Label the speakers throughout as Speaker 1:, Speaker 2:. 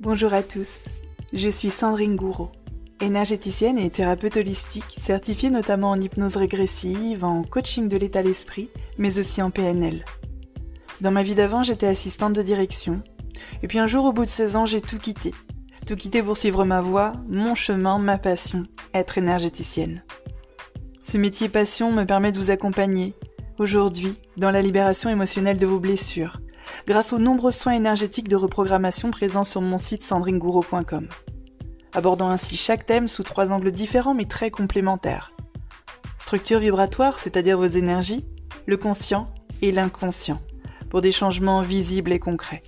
Speaker 1: Bonjour à tous, je suis Sandrine Gouraud, énergéticienne et thérapeute holistique, certifiée notamment en hypnose régressive, en coaching de l'état d'esprit, mais aussi en PNL. Dans ma vie d'avant, j'étais assistante de direction, et puis un jour, au bout de 16 ans, j'ai tout quitté. Tout quitté pour suivre ma voie, mon chemin, ma passion, être énergéticienne. Ce métier passion me permet de vous accompagner, aujourd'hui, dans la libération émotionnelle de vos blessures, grâce aux nombreux soins énergétiques de reprogrammation présents sur mon site sandrinegouraud.com, abordant ainsi chaque thème sous 3 angles différents mais très complémentaires. Structure vibratoire, c'est-à-dire vos énergies, le conscient et l'inconscient, pour des changements visibles et concrets.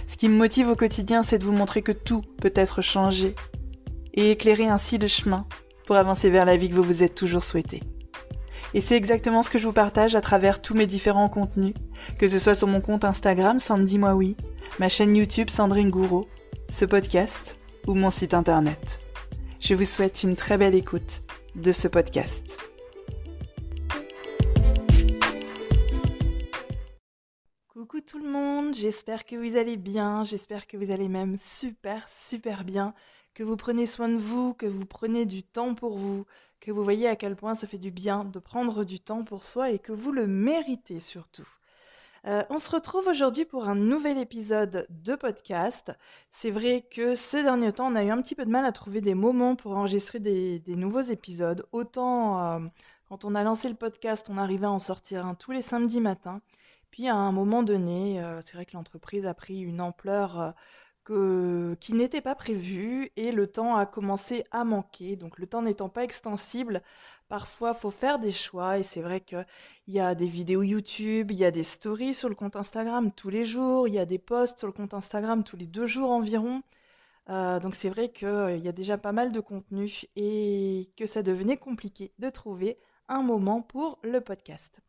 Speaker 1: Ce qui me motive au quotidien, c'est de vous montrer que tout peut être changé et éclairer ainsi le chemin pour avancer vers la vie que vous vous êtes toujours souhaité. Et c'est exactement ce que je vous partage à travers tous mes différents contenus, que ce soit sur mon compte Instagram Sandy Moi Oui, ma chaîne YouTube Sandrine Gouraud, ce podcast ou mon site internet. Je vous souhaite une très belle écoute de ce podcast. Coucou tout le monde, j'espère que vous allez bien, j'espère que vous allez même super bien, que vous prenez soin de vous, que vous prenez du temps pour vous, que vous voyez à quel point ça fait du bien de prendre du temps pour soi et que vous le méritez surtout. On se retrouve aujourd'hui pour un nouvel épisode de podcast. C'est vrai que ces derniers temps, on a eu un petit peu de mal à trouver des moments pour enregistrer des nouveaux épisodes. Autant quand on a lancé le podcast, on arrivait à en sortir un tous les samedis matins. Puis à un moment donné, c'est vrai que l'entreprise a pris une ampleur qui n'était pas prévue et le temps a commencé à manquer. Donc le temps n'étant pas extensible, parfois il faut faire des choix et c'est vrai qu'il y a des vidéos YouTube, il y a des stories sur le compte Instagram tous les jours, il y a des posts sur le compte Instagram tous les 2 jours environ. Donc c'est vrai qu'il y a déjà pas mal de contenu et que ça devenait compliqué de trouver un moment pour le podcast.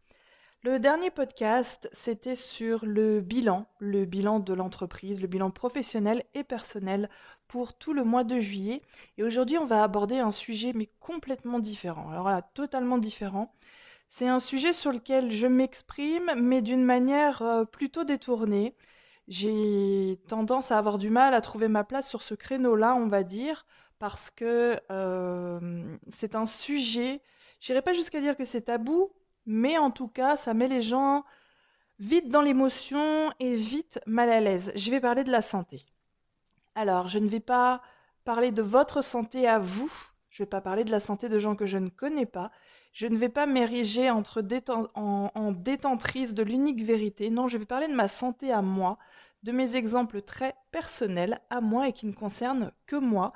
Speaker 1: Le dernier podcast, c'était sur le bilan de l'entreprise, le bilan professionnel et personnel pour tout le mois de juillet. Et aujourd'hui, on va aborder un sujet mais complètement différent. Alors là, totalement différent. C'est un sujet sur lequel je m'exprime, mais d'une manière plutôt détournée. J'ai tendance à avoir du mal à trouver ma place sur ce créneau-là, on va dire, parce que c'est un sujet, j'irai pas jusqu'à dire que c'est tabou, mais en tout cas, ça met les gens vite dans l'émotion et vite mal à l'aise. Je vais parler de la santé. Alors, je ne vais pas parler de votre santé à vous, je ne vais pas parler de la santé de gens que je ne connais pas, je ne vais pas m'ériger en détentrice de l'unique vérité, non, je vais parler de ma santé à moi, de mes exemples très personnels à moi et qui ne concernent que moi.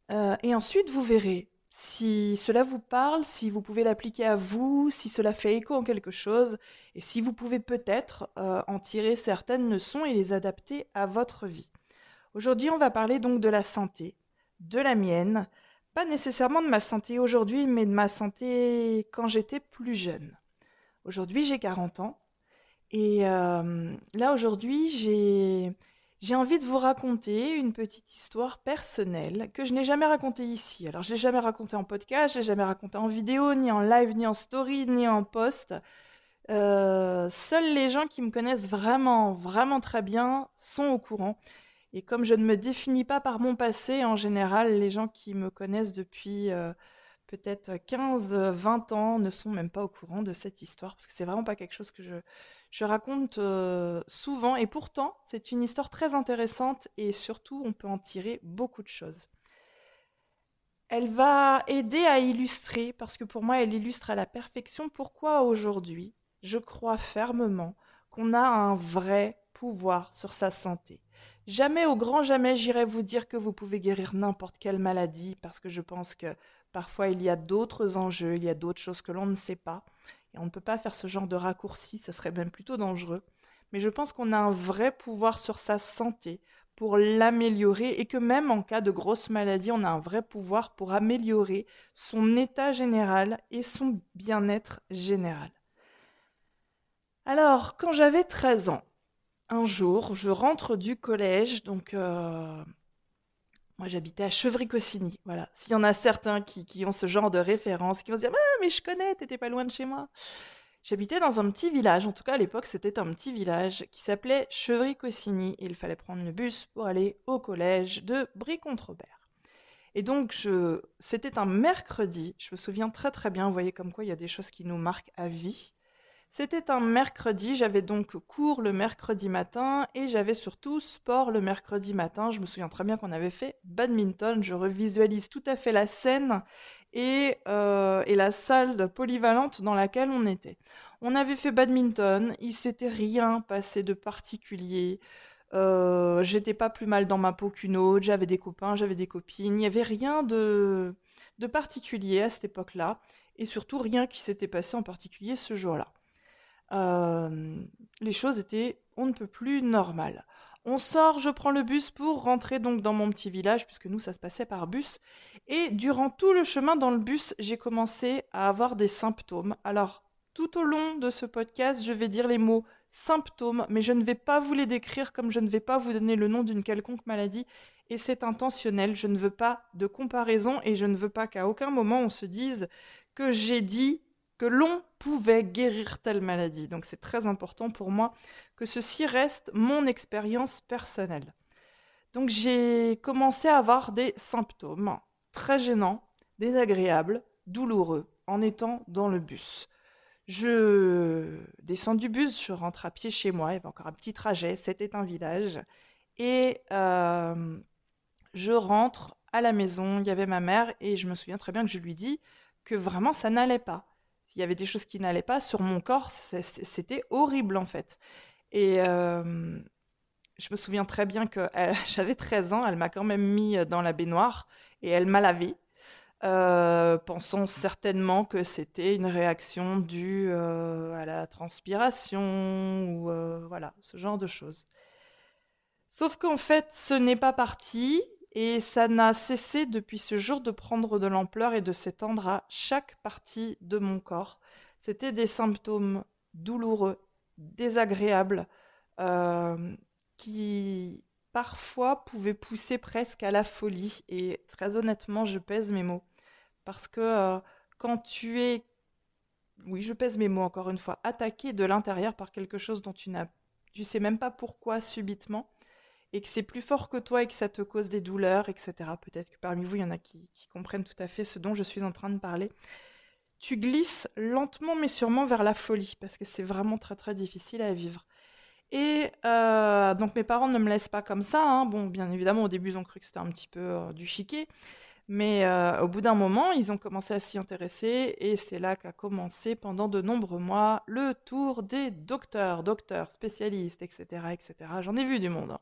Speaker 1: Et ensuite, vous verrez si cela vous parle, si vous pouvez l'appliquer à vous, si cela fait écho en quelque chose, et si vous pouvez peut-être en tirer certaines leçons et les adapter à votre vie. Aujourd'hui, on va parler donc de la santé, de la mienne, pas nécessairement de ma santé aujourd'hui, mais de ma santé quand j'étais plus jeune. Aujourd'hui, j'ai 40 ans, et là aujourd'hui, j'ai envie de vous raconter une petite histoire personnelle que je n'ai jamais racontée ici. Alors, je ne l'ai jamais racontée en podcast, je ne l'ai jamais racontée en vidéo, ni en live, ni en story, ni en post. Seuls les gens qui me connaissent vraiment, vraiment très bien sont au courant. Et comme je ne me définis pas par mon passé, en général, les gens qui me connaissent depuis peut-être 15, 20 ans ne sont même pas au courant de cette histoire, parce que c'est vraiment pas quelque chose que je raconte souvent. Et pourtant, c'est une histoire très intéressante et surtout, on peut en tirer beaucoup de choses. Elle va aider à illustrer, parce que pour moi, elle illustre à la perfection pourquoi aujourd'hui, je crois fermement qu'on a un vrai pouvoir sur sa santé. Jamais, au grand jamais, j'irai vous dire que vous pouvez guérir n'importe quelle maladie, parce que je pense que parfois il y a d'autres enjeux, il y a d'autres choses que l'on ne sait pas, et on ne peut pas faire ce genre de raccourci, ce serait même plutôt dangereux. Mais je pense qu'on a un vrai pouvoir sur sa santé pour l'améliorer et que même en cas de grosse maladie, on a un vrai pouvoir pour améliorer son état général et son bien-être général. Alors, quand j'avais 13 ans, un jour, je rentre du collège, donc moi j'habitais à Chevry-Cossigny, voilà. S'il y en a certains qui ont ce genre de référence, qui vont se dire « Ah, mais je connais, t'étais pas loin de chez moi !» J'habitais dans un petit village, en tout cas à l'époque c'était un petit village qui s'appelait Chevry-Cossigny et il fallait prendre le bus pour aller au collège de Brie-Contrebert. Et donc c'était un mercredi, je me souviens très très bien, vous voyez comme quoi il y a des choses qui nous marquent à vie. C'était un mercredi, j'avais donc cours le mercredi matin et j'avais surtout sport le mercredi matin. Je me souviens très bien qu'on avait fait badminton, je revisualise tout à fait la scène et la salle polyvalente dans laquelle on était. On avait fait badminton, il s'était rien passé de particulier. J'étais pas plus mal dans ma peau qu'une autre, j'avais des copains, j'avais des copines, il n'y avait rien de particulier à cette époque-là et surtout rien qui s'était passé en particulier ce jour-là. Les choses étaient on ne peut plus normales. On sort, je prends le bus pour rentrer donc dans mon petit village, puisque nous, ça se passait par bus. Et durant tout le chemin dans le bus, j'ai commencé à avoir des symptômes. Alors, tout au long de ce podcast, je vais dire les mots symptômes, mais je ne vais pas vous les décrire comme je ne vais pas vous donner le nom d'une quelconque maladie. Et c'est intentionnel, je ne veux pas de comparaison et je ne veux pas qu'à aucun moment on se dise que j'ai dit que l'on pouvait guérir telle maladie. Donc c'est très important pour moi que ceci reste mon expérience personnelle. Donc j'ai commencé à avoir des symptômes très gênants, désagréables, douloureux en étant dans le bus. Je descends du bus, je rentre à pied chez moi, il y avait encore un petit trajet, c'était un village, et je rentre à la maison, il y avait ma mère, et je me souviens très bien que je lui dis que vraiment ça n'allait pas. Il y avait des choses qui n'allaient pas sur mon corps, c'était horrible en fait. Et je me souviens très bien que j'avais 13 ans, elle m'a quand même mis dans la baignoire et elle m'a lavé, pensant certainement que c'était une réaction due à la transpiration ou voilà, ce genre de choses. Sauf qu'en fait, ce n'est pas parti et ça n'a cessé depuis ce jour de prendre de l'ampleur et de s'étendre à chaque partie de mon corps. C'était des symptômes douloureux, désagréables, euh, qui parfois pouvaient pousser presque à la folie. Et très honnêtement, je pèse mes mots. Parce que quand tu es, oui, je pèse mes mots encore une fois, attaqué de l'intérieur par quelque chose dont tu sais même pas pourquoi subitement, et que c'est plus fort que toi et que ça te cause des douleurs, etc. Peut-être que parmi vous, il y en a qui comprennent tout à fait ce dont je suis en train de parler. Tu glisses lentement mais sûrement vers la folie, parce que c'est vraiment très très difficile à vivre. Et donc mes parents ne me laissent pas comme ça, hein. Bon, bien évidemment, au début, ils ont cru que c'était un petit peu du chiquet, mais au bout d'un moment, ils ont commencé à s'y intéresser, et c'est là qu'a commencé pendant de nombreux mois le tour des docteurs, spécialistes, etc., etc. J'en ai vu du monde, hein.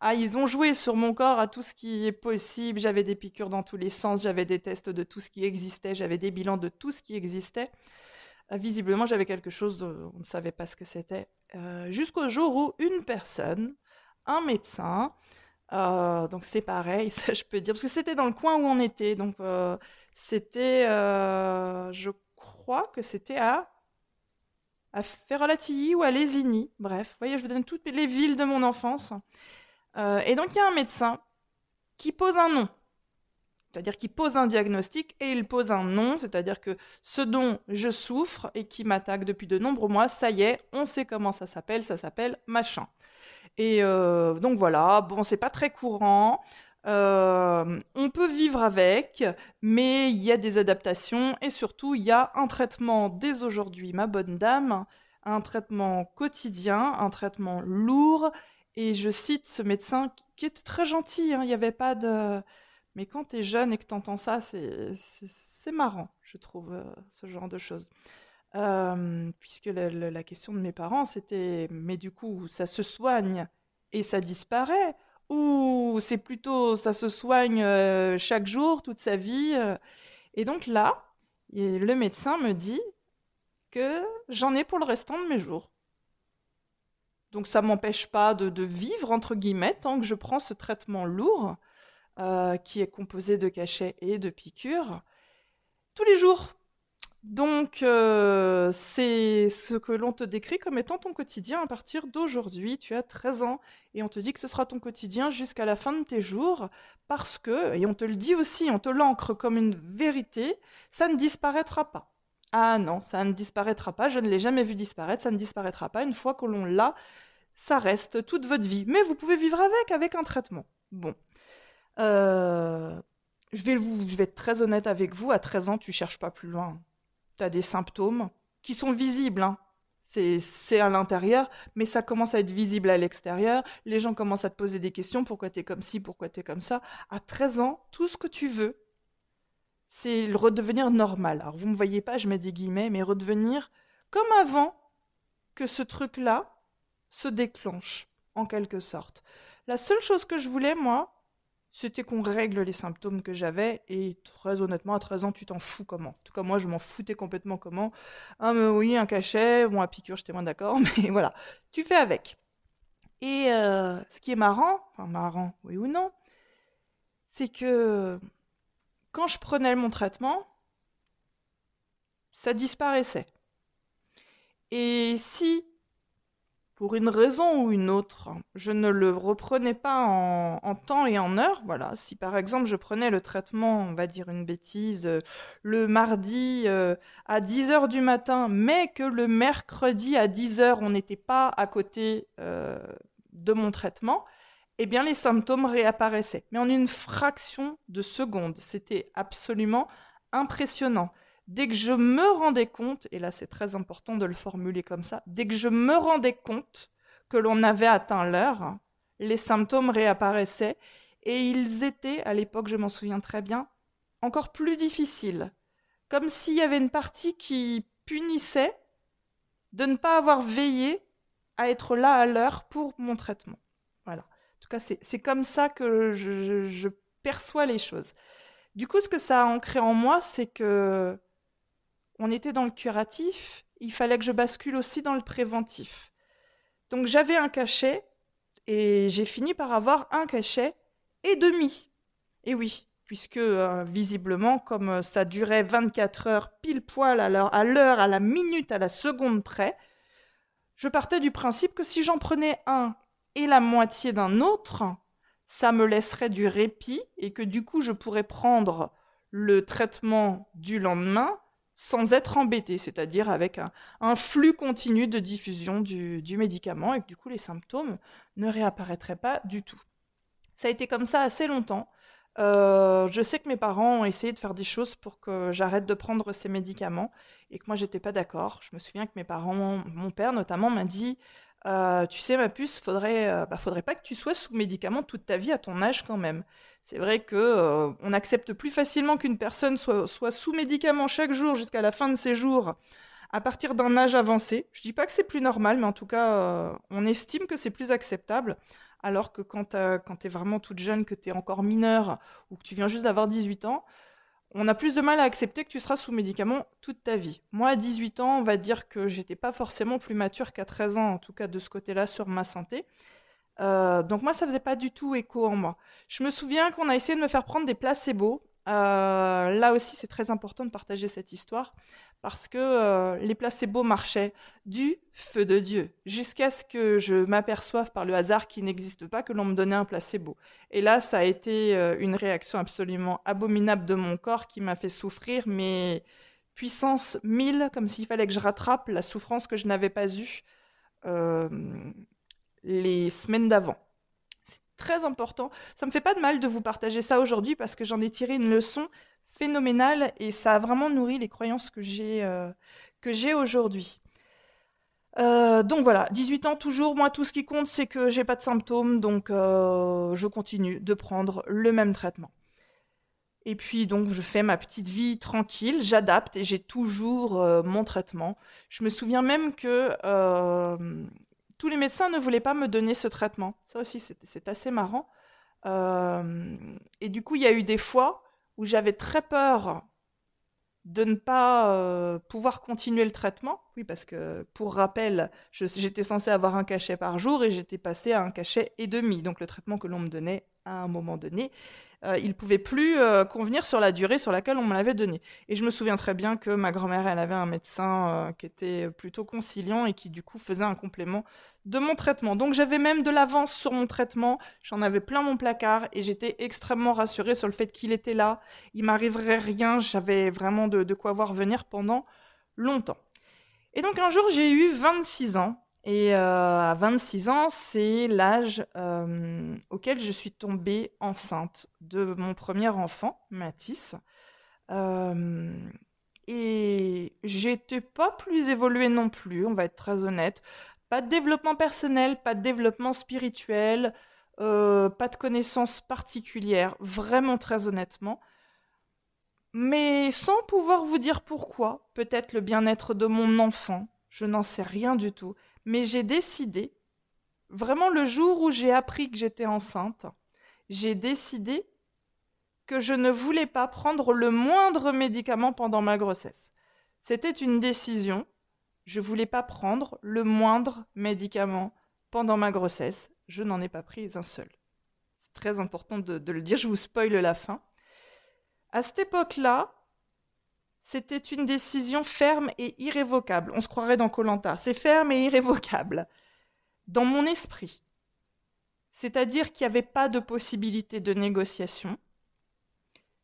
Speaker 1: Ah, ils ont joué sur mon corps à tout ce qui est possible. J'avais des piqûres dans tous les sens, j'avais des tests de tout ce qui existait, j'avais des bilans de tout ce qui existait. Visiblement, j'avais quelque chose, on ne savait pas ce que c'était. Jusqu'au jour où une personne, un médecin, donc c'est pareil, ça je peux dire, parce que c'était dans le coin où on était. Donc c'était, je crois que c'était à Ferratilly ou à Lésigny. Bref, vous voyez, je vous donne toutes les villes de mon enfance. Et donc il y a un médecin qui pose un nom, c'est-à-dire qu'il pose un diagnostic et il pose un nom, c'est-à-dire que ce dont je souffre et qui m'attaque depuis de nombreux mois, ça y est, on sait comment ça s'appelle machin. Et donc voilà, bon, c'est pas très courant, on peut vivre avec, mais il y a des adaptations et surtout il y a un traitement dès aujourd'hui, ma bonne dame, un traitement quotidien, un traitement lourd. Et je cite ce médecin qui était très gentil, hein, il n'y avait pas de... Mais quand tu es jeune et que tu entends ça, c'est marrant, je trouve, ce genre de choses. Puisque la question de mes parents, c'était, mais du coup, ça se soigne et ça disparaît, ou c'est plutôt, ça se soigne chaque jour, toute sa vie. Et donc là, le médecin me dit que j'en ai pour le restant de mes jours. Donc ça m'empêche pas de vivre, entre guillemets, tant que je prends ce traitement lourd, qui est composé de cachets et de piqûres, tous les jours. Donc, c'est ce que l'on te décrit comme étant ton quotidien à partir d'aujourd'hui. Tu as 13 ans et on te dit que ce sera ton quotidien jusqu'à la fin de tes jours parce que, et on te le dit aussi, on te l'ancre comme une vérité, ça ne disparaîtra pas. Ah non, ça ne disparaîtra pas, je ne l'ai jamais vu disparaître, ça ne disparaîtra pas. Une fois que l'on l'a, ça reste toute votre vie. Mais vous pouvez vivre avec un traitement. Bon. Euh, je vais être très honnête avec vous, à 13 ans, tu cherches pas plus loin. Tu as des symptômes qui sont visibles, hein. C'est à l'intérieur, mais ça commence à être visible à l'extérieur. Les gens commencent à te poser des questions, pourquoi tu es comme ci, pourquoi tu es comme ça. À 13 ans, tout ce que tu veux, c'est le redevenir normal. Alors vous me voyez pas, je mets des guillemets, mais redevenir comme avant que ce truc-là se déclenche, en quelque sorte. La seule chose que je voulais, moi, c'était qu'on règle les symptômes que j'avais, et très honnêtement, à 13 ans, tu t'en fous comment. En tout cas, moi, je m'en foutais complètement comment. Ah, mais oui, un cachet, bon, à piqûre, j'étais moins d'accord, mais voilà, tu fais avec. Et ce qui est marrant, enfin marrant, oui ou non, c'est que quand je prenais mon traitement, ça disparaissait. Et si, pour une raison ou une autre, je ne le reprenais pas en temps et en heure, voilà, si par exemple je prenais le traitement, on va dire une bêtise, le mardi à 10 heures du matin, mais que le mercredi à 10 heures, on n'était pas à côté de mon traitement, eh bien les symptômes réapparaissaient. Mais en une fraction de seconde, c'était absolument impressionnant. Dès que je me rendais compte, et là c'est très important de le formuler comme ça, dès que je me rendais compte que l'on avait atteint l'heure, les symptômes réapparaissaient et ils étaient, à l'époque je m'en souviens très bien, encore plus difficiles. Comme s'il y avait une partie qui punissait de ne pas avoir veillé à être là à l'heure pour mon traitement. Voilà. En tout cas, c'est comme ça que je perçois les choses. Du coup, ce que ça a ancré en moi, c'est que on était dans le curatif, il fallait que je bascule aussi dans le préventif. Donc j'avais un cachet et j'ai fini par avoir un cachet et demi. Et oui, puisque visiblement, comme ça durait 24 heures pile poil à l'heure, à la minute, à la seconde près, je partais du principe que si j'en prenais un et la moitié d'un autre, ça me laisserait du répit et que du coup je pourrais prendre le traitement du lendemain sans être embêté, c'est-à-dire avec un flux continu de diffusion du médicament et que du coup les symptômes ne réapparaîtraient pas du tout. Ça a été comme ça assez longtemps. Je sais que mes parents ont essayé de faire des choses pour que j'arrête de prendre ces médicaments et que moi j'étais pas d'accord. Je me souviens que mes parents, mon père notamment, m'a dit tu sais ma puce, faudrait pas que tu sois sous médicaments toute ta vie à ton âge quand même. C'est vrai que on accepte plus facilement qu'une personne soit sous médicaments chaque jour jusqu'à la fin de ses jours à partir d'un âge avancé. Je dis pas que c'est plus normal, mais en tout cas, on estime que c'est plus acceptable. Alors que quand tu es vraiment toute jeune, que tu es encore mineure ou que tu viens juste d'avoir 18 ans, on a plus de mal à accepter que tu seras sous médicaments toute ta vie. Moi, à 18 ans, on va dire que j'étais pas forcément plus mature qu'à 13 ans, en tout cas de ce côté-là, sur ma santé. Donc moi, ça faisait pas du tout écho en moi. Je me souviens qu'on a essayé de me faire prendre des placebos. Là aussi, c'est très important de partager cette histoire parce que les placebos marchaient du feu de Dieu jusqu'à ce que je m'aperçoive par le hasard qu'il n'existe pas que l'on me donnait un placebo. Et là, ça a été une réaction absolument abominable de mon corps qui m'a fait souffrir, mais puissance 1000, comme s'il fallait que je rattrape la souffrance que je n'avais pas eue. Euh, les semaines d'avant. C'est très important. Ça me fait pas de mal de vous partager ça aujourd'hui parce que j'en ai tiré une leçon phénoménale et ça a vraiment nourri les croyances que j'ai aujourd'hui. Donc voilà, 18 ans toujours, moi tout ce qui compte c'est que j'ai pas de symptômes, donc je continue de prendre le même traitement. Et puis donc je fais ma petite vie tranquille, j'adapte et j'ai toujours mon traitement. Je me souviens même que tous les médecins ne voulaient pas me donner ce traitement. Ça aussi c'est assez marrant. Et du coup il y a eu des fois où j'avais très peur de ne pas pouvoir continuer le traitement. Oui, parce que pour rappel, j'étais censée avoir un cachet par jour et j'étais passée à un cachet et demi. Donc le traitement que l'on me donnait à un moment donné, il ne pouvait plus convenir sur la durée sur laquelle on me l'avait donné. Et je me souviens très bien que ma grand-mère, elle avait un médecin qui était plutôt conciliant et qui du coup faisait un complément de mon traitement. Donc j'avais même de l'avance sur mon traitement, j'en avais plein mon placard et j'étais extrêmement rassurée sur le fait qu'il était là, il m'arriverait rien, j'avais vraiment de quoi voir venir pendant longtemps. Et donc un jour, j'ai eu 26 ans. Et à 26 ans, c'est l'âge auquel je suis tombée enceinte de mon premier enfant, Mathis. Euh, et j'étais pas plus évoluée non plus, on va être très honnête. Pas de développement personnel, pas de développement spirituel, pas de connaissances particulières, vraiment très honnêtement. Mais sans pouvoir vous dire pourquoi, peut-être le bien-être de mon enfant, je n'en sais rien du tout. Mais j'ai décidé, vraiment le jour où j'ai appris que j'étais enceinte, j'ai décidé que je ne voulais pas prendre le moindre médicament pendant ma grossesse. C'était une décision. Je ne voulais pas prendre le moindre médicament pendant ma grossesse. Je n'en ai pas pris un seul. C'est très important de le dire, je vous spoile la fin. À cette époque-là, c'était une décision ferme et irrévocable. On se croirait dans koh. C'est ferme et irrévocable. Dans mon esprit. C'est-à-dire qu'il n'y avait pas de possibilité de négociation.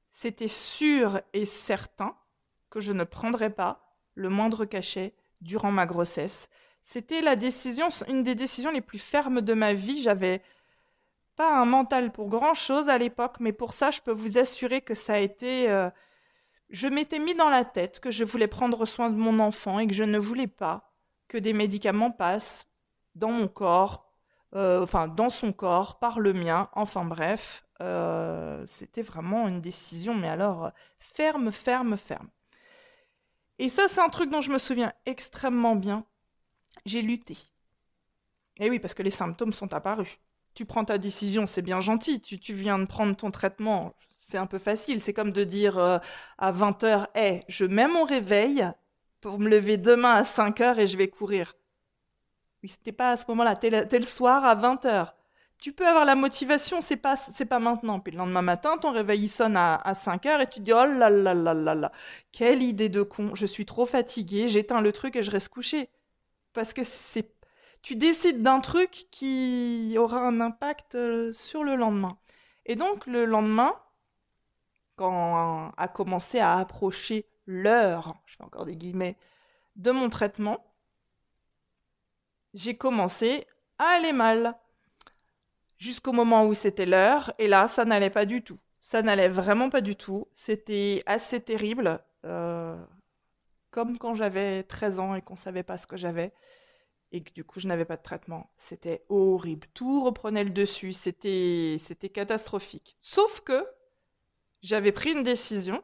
Speaker 1: C'était sûr et certain que je ne prendrais pas le moindre cachet durant ma grossesse. C'était une des décisions les plus fermes de ma vie. J'avais pas un mental pour grand-chose à l'époque, mais pour ça, je peux vous assurer que ça a été... je m'étais mis dans la tête que je voulais prendre soin de mon enfant et que je ne voulais pas que des médicaments passent dans mon corps, enfin dans son corps, par le mien, enfin bref, c'était vraiment une décision, mais alors ferme, ferme, ferme. Et ça, c'est un truc dont je me souviens extrêmement bien. J'ai lutté. Et oui, parce que les symptômes sont apparus. Tu prends ta décision, c'est bien gentil, tu viens de prendre ton traitement, c'est un peu facile. C'est comme de dire à 20h, hey, je mets mon réveil pour me lever demain à 5h et je vais courir. Oui, c'était pas à ce moment-là, t'es le soir à 20h. Tu peux avoir la motivation, c'est pas maintenant. Puis le lendemain matin, ton réveil il sonne à 5h et tu te dis, oh là là là là là, quelle idée de con, je suis trop fatiguée, j'éteins le truc et je reste couchée. Parce que tu décides d'un truc qui aura un impact sur le lendemain. Et donc le lendemain, quand a commencé à approcher l'heure, je fais encore des guillemets, de mon traitement, j'ai commencé à aller mal. Jusqu'au moment où c'était l'heure, et là, ça n'allait pas du tout. Ça n'allait vraiment pas du tout. C'était assez terrible, comme quand j'avais 13 ans et qu'on ne savait pas ce que j'avais, et que du coup, je n'avais pas de traitement. C'était horrible. Tout reprenait le dessus. C'était catastrophique. Sauf que j'avais pris une décision,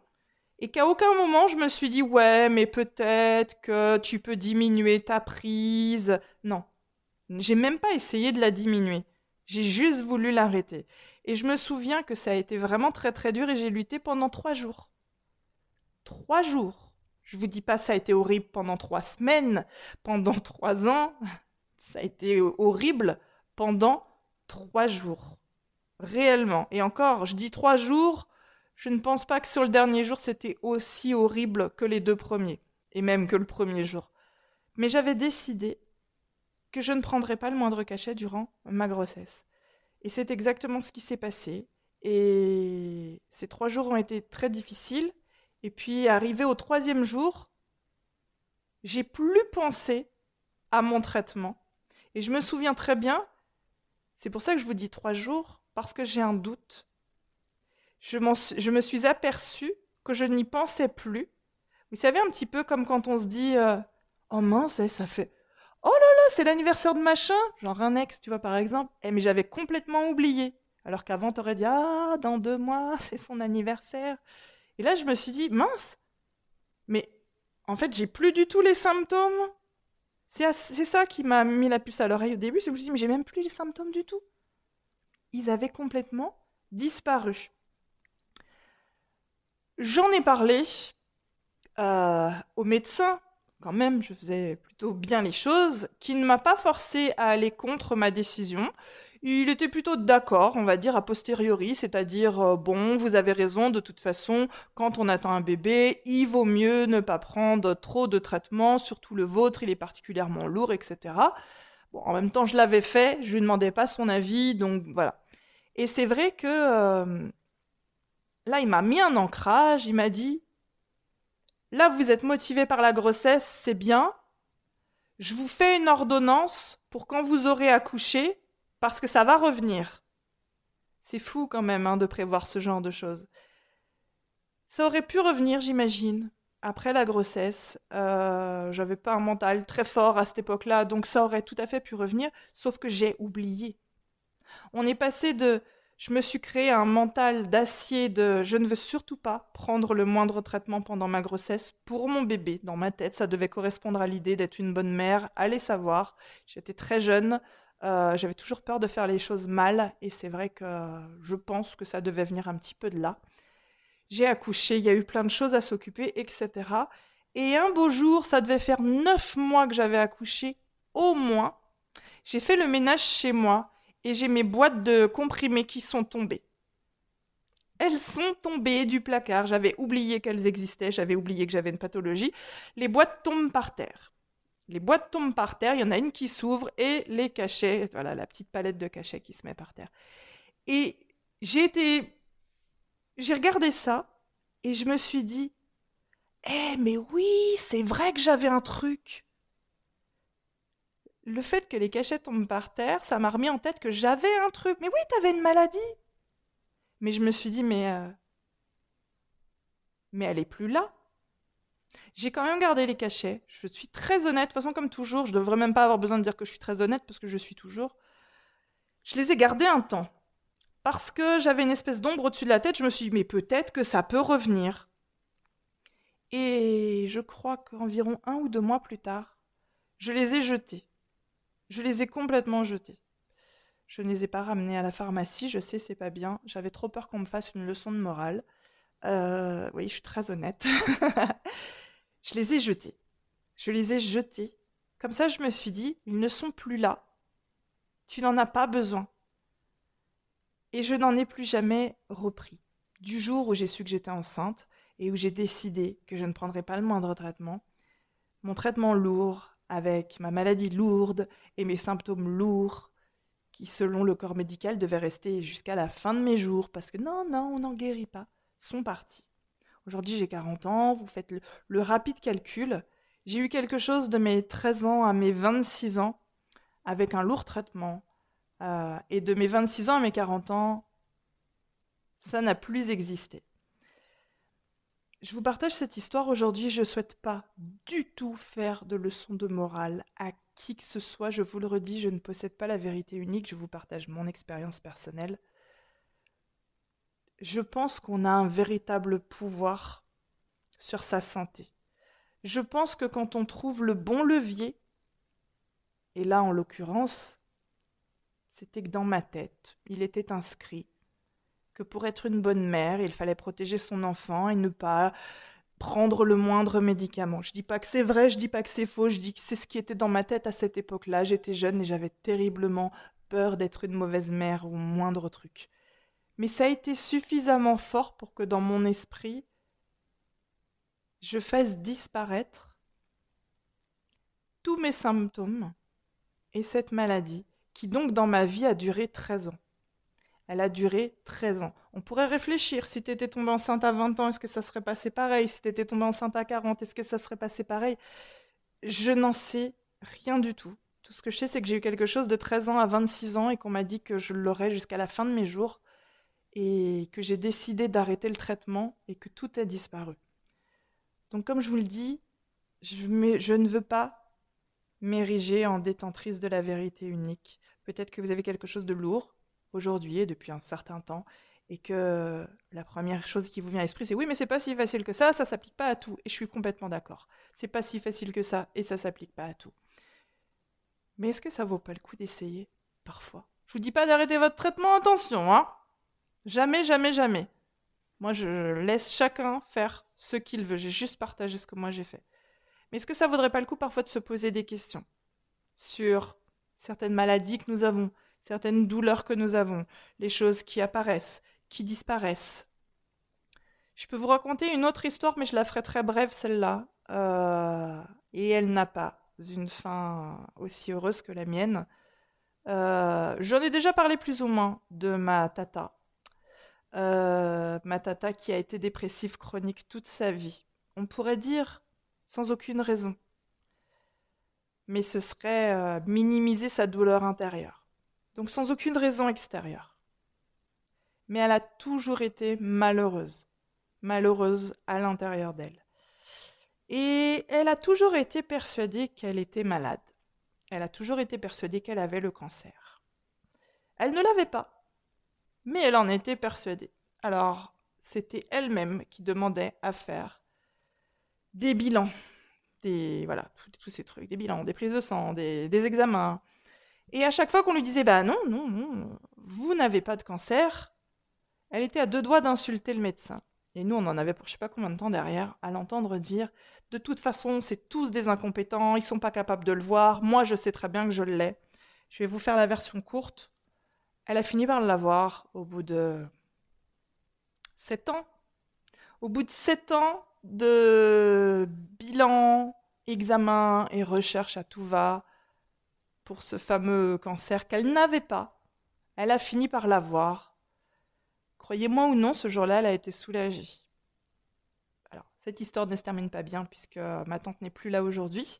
Speaker 1: et qu'à aucun moment, je me suis dit, ouais, mais peut-être que tu peux diminuer ta prise. Non, j'ai même pas essayé de la diminuer. J'ai juste voulu l'arrêter. Et je me souviens que ça a été vraiment très très dur et j'ai lutté pendant 3 jours. 3 jours. Je vous dis pas ça a été horrible pendant 3 semaines, pendant 3 ans. Ça a été horrible pendant 3 jours. Réellement. Et encore, je dis 3 jours, je ne pense pas que sur le dernier jour c'était aussi horrible que les 2 premiers. Et même que le premier jour. Mais j'avais décidé que je ne prendrais pas le moindre cachet durant ma grossesse. Et c'est exactement ce qui s'est passé. Et ces 3 jours ont été très difficiles. Et puis, arrivé au 3e jour, j'ai plus pensé à mon traitement. Et je me souviens très bien, c'est pour ça que je vous dis 3 jours, parce que j'ai un doute. Je me suis aperçue que je n'y pensais plus. Vous savez, un petit peu comme quand on se dit oh mince, ça fait oh là là, c'est l'anniversaire de machin, genre un ex, tu vois, par exemple. Mais j'avais complètement oublié. Alors qu'avant, t'aurais dit, ah, dans 2 mois, c'est son anniversaire. Et là, je me suis dit, mince, mais en fait, j'ai plus du tout les symptômes. C'est ça qui m'a mis la puce à l'oreille au début. C'est que je me suis dit, mais j'ai même plus les symptômes du tout. Ils avaient complètement disparu. J'en ai parlé au médecin, quand même, je faisais plutôt bien les choses, qui ne m'a pas forcé à aller contre ma décision. Il était plutôt d'accord, on va dire, a posteriori, c'est-à-dire, bon, vous avez raison, de toute façon, quand on attend un bébé, il vaut mieux ne pas prendre trop de traitements, surtout le vôtre, il est particulièrement lourd, etc. Bon, en même temps, je l'avais fait, je lui demandais pas son avis, donc voilà. Et c'est vrai que là, il m'a mis un ancrage, il m'a dit, Là, vous êtes motivé par la grossesse, c'est bien. Je vous fais une ordonnance pour quand vous aurez accouché, parce que ça va revenir. C'est fou quand même hein, de prévoir ce genre de choses. Ça aurait pu revenir, j'imagine, après la grossesse. J'avais pas un mental très fort à cette époque-là, donc ça aurait tout à fait pu revenir, sauf que j'ai oublié. On est passé de je me suis créé un mental d'acier de je ne veux surtout pas prendre le moindre traitement pendant ma grossesse pour mon bébé. Dans ma tête, ça devait correspondre à l'idée d'être une bonne mère. Allez savoir. J'étais très jeune. J'avais toujours peur de faire les choses mal. Et c'est vrai que je pense que ça devait venir un petit peu de là. J'ai accouché, il y a eu plein de choses à s'occuper, etc. Et un beau jour, ça devait faire 9 mois que j'avais accouché, au moins. J'ai fait le ménage chez moi et j'ai mes boîtes de comprimés qui sont tombées. Elles sont tombées du placard. J'avais oublié qu'elles existaient, j'avais oublié que j'avais une pathologie. Les boîtes tombent par terre. Les boîtes tombent par terre, il y en a une qui s'ouvre et les cachets, voilà la petite palette de cachets qui se met par terre. Et j'ai regardé ça et je me suis dit, mais oui, c'est vrai que j'avais un truc. Le fait que les cachets tombent par terre, ça m'a remis en tête que j'avais un truc. Mais oui, t'avais une maladie. Mais je me suis dit, mais elle est plus là. J'ai quand même gardé les cachets. Je suis très honnête. De toute façon, comme toujours, je devrais même pas avoir besoin de dire que je suis très honnête parce que je suis toujours. Je les ai gardés un temps. Parce que j'avais une espèce d'ombre au-dessus de la tête. Je me suis dit, mais peut-être que ça peut revenir. Et je crois qu'environ 1 ou 2 mois plus tard, je les ai jetés. Je les ai complètement jetés. Je ne les ai pas ramenés à la pharmacie. Je sais, c'est pas bien. J'avais trop peur qu'on me fasse une leçon de morale. Oui, je suis très honnête. Je les ai jetés. Je les ai jetés. Comme ça, je me suis dit, ils ne sont plus là. Tu n'en as pas besoin. Et je n'en ai plus jamais repris. Du jour où j'ai su que j'étais enceinte et où j'ai décidé que je ne prendrais pas le moindre traitement, mon traitement lourd, avec ma maladie lourde et mes symptômes lourds, qui selon le corps médical devaient rester jusqu'à la fin de mes jours, parce que non, non, on n'en guérit pas, sont partis. Aujourd'hui, j'ai 40 ans, vous faites le rapide calcul. J'ai eu quelque chose de mes 13 ans à mes 26 ans, avec un lourd traitement. Et de mes 26 ans à mes 40 ans, ça n'a plus existé. Je vous partage cette histoire aujourd'hui. Je ne souhaite pas du tout faire de leçon de morale à qui que ce soit. Je vous le redis, je ne possède pas la vérité unique. Je vous partage mon expérience personnelle. Je pense qu'on a un véritable pouvoir sur sa santé. Je pense que quand on trouve le bon levier, et là en l'occurrence, c'était que dans ma tête, il était inscrit que pour être une bonne mère, il fallait protéger son enfant et ne pas prendre le moindre médicament. Je dis pas que c'est vrai, je dis pas que c'est faux, je dis que c'est ce qui était dans ma tête à cette époque-là. J'étais jeune et j'avais terriblement peur d'être une mauvaise mère ou moindre truc. Mais ça a été suffisamment fort pour que dans mon esprit, je fasse disparaître tous mes symptômes et cette maladie, qui donc dans ma vie a duré 13 ans. Elle a duré 13 ans. On pourrait réfléchir, si tu étais tombée enceinte à 20 ans, est-ce que ça serait passé pareil? Si tu étais tombée enceinte à 40, est-ce que ça serait passé pareil? Je n'en sais rien du tout. Tout ce que je sais, c'est que j'ai eu quelque chose de 13 ans à 26 ans et qu'on m'a dit que je l'aurais jusqu'à la fin de mes jours et que j'ai décidé d'arrêter le traitement et que tout a disparu. Donc comme je vous le dis, je ne veux pas m'ériger en détentrice de la vérité unique. Peut-être que vous avez quelque chose de lourd aujourd'hui et depuis un certain temps et que la première chose qui vous vient à l'esprit, c'est oui, mais c'est pas si facile que ça s'applique pas à tout. Et je suis complètement d'accord. C'est pas si facile que ça et ça s'applique pas à tout. Mais est-ce que ça vaut pas le coup d'essayer parfois? Je vous dis pas d'arrêter votre traitement, attention, hein. Jamais, jamais, jamais. Moi, je laisse chacun faire ce qu'il veut. J'ai juste partagé ce que moi j'ai fait. Mais est-ce que ça vaudrait pas le coup parfois de se poser des questions sur certaines maladies que nous avons, certaines douleurs que nous avons, les choses qui apparaissent, qui disparaissent? Je peux vous raconter une autre histoire, mais je la ferai très brève celle-là. Et elle n'a pas une fin aussi heureuse que la mienne. J'en ai déjà parlé plus ou moins de ma tata. Ma tata qui a été dépressive chronique toute sa vie. on pourrait dire sans aucune raison. Mais ce serait minimiser sa douleur intérieure. Donc sans aucune raison extérieure. Mais elle a toujours été malheureuse. Malheureuse à l'intérieur d'elle. Et elle a toujours été persuadée qu'elle était malade. Elle a toujours été persuadée qu'elle avait le cancer. Elle ne l'avait pas, mais elle en était persuadée. Alors, c'était elle-même qui demandait à faire des bilans, voilà, tous ces trucs, des bilans, des prises de sang, des examens. Et à chaque fois qu'on lui disait, bah non, non, non, vous n'avez pas de cancer, elle était à deux doigts d'insulter le médecin. Et nous, on en avait pour je sais pas combien de temps derrière, à l'entendre dire, de toute façon, c'est tous des incompétents, ils sont pas capables de le voir, moi je sais très bien que je l'ai. Je vais vous faire la version courte. Elle a fini par l'avoir au bout de 7 ans. Au bout de 7 ans de bilan, examen et recherche à tout va pour ce fameux cancer qu'elle n'avait pas, elle a fini par l'avoir. Croyez-moi ou non, ce jour-là, elle a été soulagée. Alors, cette histoire ne se termine pas bien puisque ma tante n'est plus là aujourd'hui.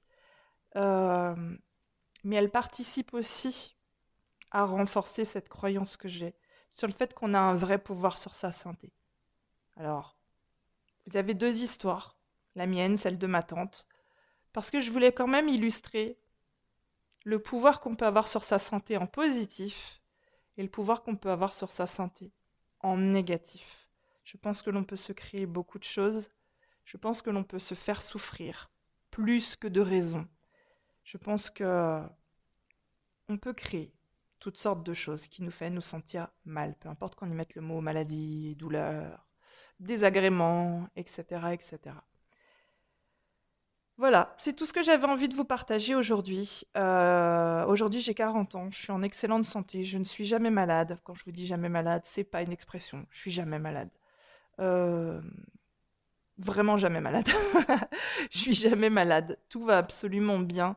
Speaker 1: Mais elle participe aussi à renforcer cette croyance que j'ai sur le fait qu'on a un vrai pouvoir sur sa santé. Alors, vous avez deux histoires, la mienne, celle de ma tante, parce que je voulais quand même illustrer le pouvoir qu'on peut avoir sur sa santé en positif et le pouvoir qu'on peut avoir sur sa santé en négatif. Je pense que l'on peut se créer beaucoup de choses. Je pense que l'on peut se faire souffrir plus que de raison. Je pense que on peut créer toutes sortes de choses qui nous font nous sentir mal, peu importe qu'on y mette le mot maladie, douleur, désagrément, etc., etc. Voilà, c'est tout ce que j'avais envie de vous partager aujourd'hui. Aujourd'hui, j'ai 40 ans, je suis en excellente santé, je ne suis jamais malade. Quand je vous dis jamais malade, c'est pas une expression, je suis jamais malade. Euh, Vraiment jamais malade. Je suis jamais malade, tout va absolument bien.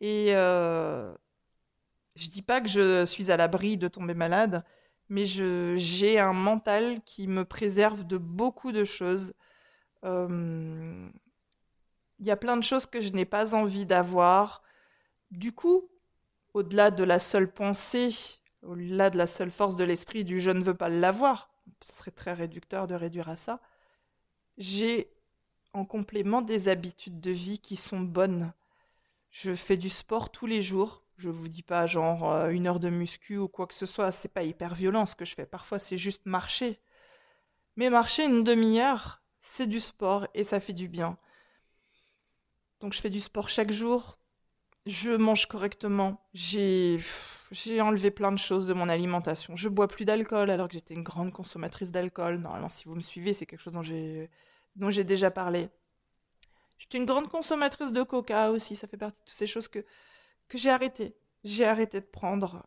Speaker 1: Et je dis pas que je suis à l'abri de tomber malade, mais j'ai un mental qui me préserve de beaucoup de choses. Euh, Il y a plein de choses que je n'ai pas envie d'avoir. Du coup, au-delà de la seule pensée, au-delà de la seule force de l'esprit du je ne veux pas l'avoir, ce serait très réducteur de réduire à ça, j'ai en complément des habitudes de vie qui sont bonnes. Je fais du sport tous les jours. Je vous dis pas genre 1 heure de muscu ou quoi que ce soit, c'est pas hyper violent ce que je fais. Parfois c'est juste marcher. Mais marcher une demi-heure, c'est du sport et ça fait du bien. Donc je fais du sport chaque jour. Je mange correctement. J'ai enlevé plein de choses de mon alimentation. Je bois plus d'alcool alors que j'étais une grande consommatrice d'alcool. Normalement, si vous me suivez, c'est quelque chose dont j'ai déjà parlé. J'étais une grande consommatrice de coca aussi. Ça fait partie de toutes ces choses que j'ai arrêté. J'ai arrêté de prendre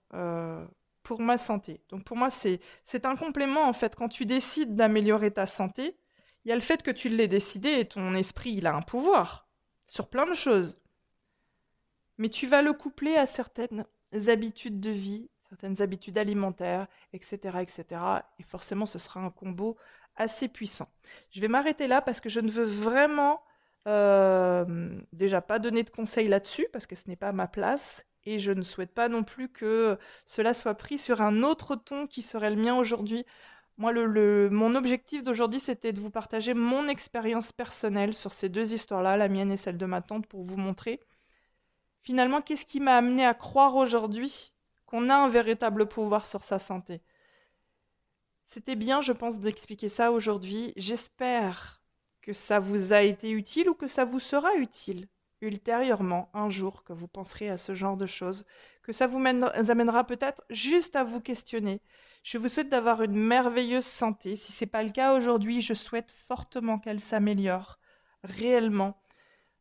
Speaker 1: pour ma santé. Donc pour moi, c'est un complément en fait. Quand tu décides d'améliorer ta santé, il y a le fait que tu l'aies décidé et ton esprit, il a un pouvoir sur plein de choses. Mais tu vas le coupler à certaines habitudes de vie, certaines habitudes alimentaires, etc., etc. Et forcément, ce sera un combo assez puissant. Je vais m'arrêter là parce que je ne veux vraiment déjà pas donner de conseils là-dessus parce que ce n'est pas ma place et je ne souhaite pas non plus que cela soit pris sur un autre ton qui serait le mien aujourd'hui. Moi, mon objectif d'aujourd'hui, c'était de vous partager mon expérience personnelle sur ces deux histoires-là, la mienne et celle de ma tante, pour vous montrer finalement qu'est-ce qui m'a amené à croire aujourd'hui qu'on a un véritable pouvoir sur sa santé. C'était bien, je pense, d'expliquer ça aujourd'hui. J'espère que ça vous a été utile ou que ça vous sera utile ultérieurement, un jour, que vous penserez à ce genre de choses, que ça vous amènera peut-être juste à vous questionner. Je vous souhaite d'avoir une merveilleuse santé. Si ce n'est pas le cas aujourd'hui, je souhaite fortement qu'elle s'améliore réellement.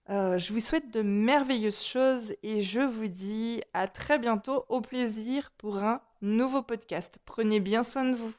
Speaker 1: Je vous souhaite de merveilleuses choses et je vous dis à très bientôt, au plaisir pour un nouveau podcast. Prenez bien soin de vous.